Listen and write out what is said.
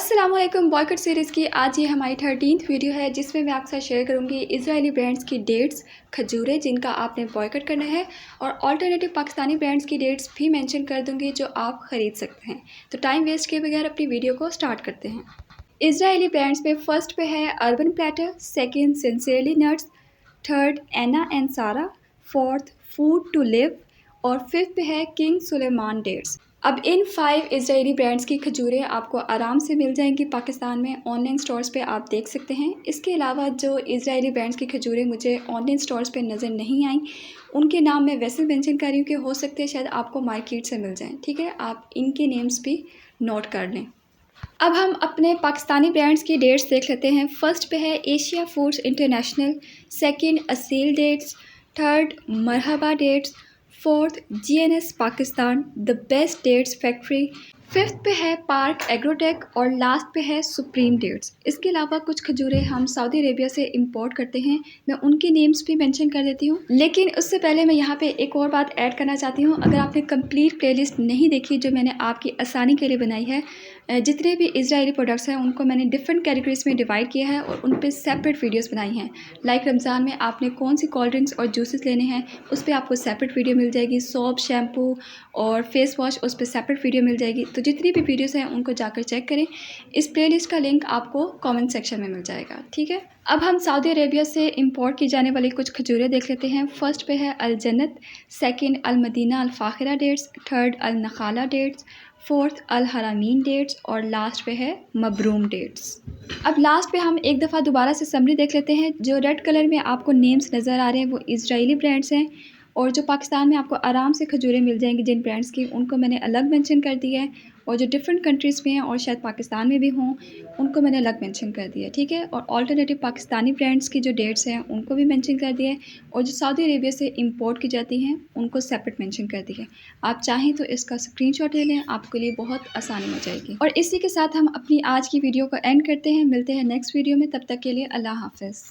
अस्सलाम वालेकुम। Boy cut series की आज ये हमारी 13th वीडियो है जिसमें मैं आपके साथ शेयर करूंगी इजरायली ब्रांड्स की डेट्स, खजूरें जिनका आपने बॉयकट करना है, और ऑल्टरनेटिव पाकिस्तानी ब्रांड्स की डेट्स भी मेंशन कर दूंगी जो आप ख़रीद सकते हैं। तो टाइम वेस्ट किए बगैर अपनी वीडियो को स्टार्ट करते हैं। इजरायली ब्रांड्स में फर्स्ट पे है Urban Platter, second Sincerely Nuts, third Anna and Sarah, fourth Food to Live और फिफ्थ पे है किंग सुलेमान डेट्स। अब इन 5 इजरायली ब्रांड्स की खजूरें आपको आराम से मिल जाएंगी पाकिस्तान में, ऑनलाइन स्टोर्स पे आप देख सकते हैं। इसके अलावा जो इजरायली ब्रांड्स की खजूरें मुझे ऑनलाइन स्टोर्स पे नज़र नहीं आई, उनके नाम मैं वैसे मेंशन कर रही हूँ कि हो सकते हैं शायद आपको मार्केट से मिल जाएं। ठीक है, आप इनके नेम्स भी नोट कर लें। अब हम अपने पाकिस्तानी ब्रांड्स की डेट्स देख लेते हैं। फर्स्ट पे है Asia foods international, second Aseel dates, third Marhaba dates, fourth GNS Pakistan the best dates factory, fifth पे है पार्क एग्रोटेक और लास्ट पे है सुप्रीम डेट्स। इसके अलावा कुछ खजूरें हम सऊदी अरेबिया से इंपोर्ट करते हैं, मैं उनके नेम्स भी मेंशन कर देती हूँ। लेकिन उससे पहले मैं यहाँ पे एक और बात ऐड करना चाहती हूँ। अगर आपने कंप्लीट प्लेलिस्ट नहीं देखी जो मैंने आपकी आसानी के लिए बनाई है, जितने भी इजरायली प्रोडक्ट्स हैं उनको मैंने डिफरेंट कैटेगरीज में डिवाइड किया है और उन पर सेपरेट वीडियोस बनाई हैं। लाइक रमज़ान में आपने कौन सी कोल्ड ड्रिंक्स और जूसेस लेने हैं उस पर आपको सेपरेट वीडियो मिल जाएगी, सोप, शैम्पू और फेस वॉश उस पर सेपरेट वीडियो मिल जाएगी। तो जितनी भी वीडियोस हैं उनको जाकर चेक करें। इस प्लेलिस्ट का लिंक आपको कमेंट सेक्शन में मिल जाएगा। ठीक है, अब हम सऊदी अरेबिया से इंपोर्ट की जाने वाली कुछ खजूरें देख लेते हैं। फर्स्ट पे है अल जन्नत, सेकंड अल मदीना अल फाखिरा डेट्स, थर्ड अल नखाला डेट्स, फोर्थ अल हरामीन डेट्स और लास्ट पे है मबरूम डेट्स। अब लास्ट पे हम एक दफ़ा दोबारा से समरी देख लेते हैं। जो रेड कलर में आपको नेम्स नज़र आ रहे हैं वो इजरायली ब्रांड्स हैं, और जो पाकिस्तान में आपको आराम से खजूरें मिल जाएंगी जिन ब्रांड्स की, उनको मैंने अलग मेंशन कर दिया है। और जो डिफरेंट कंट्रीज़ में हैं और शायद पाकिस्तान में भी हों, उनको मैंने अलग मेंशन कर दिया है। ठीक है, और ऑल्टरनेटिव पाकिस्तानी ब्रांड्स की जो डेट्स हैं उनको भी मेंशन कर दिया है, और जो सऊदी अरेबिया से इंपोर्ट की जाती हैं उनको सेपरेट मेंशन कर दिया है। आप चाहें तो इसका स्क्रीनशॉट ले लें, आपके लिए बहुत आसानी हो जाएगी। और इसी के साथ हम अपनी आज की वीडियो को एंड करते हैं। मिलते हैं नेक्स्ट वीडियो में, तब तक के लिए अल्लाह हाफ़िज़।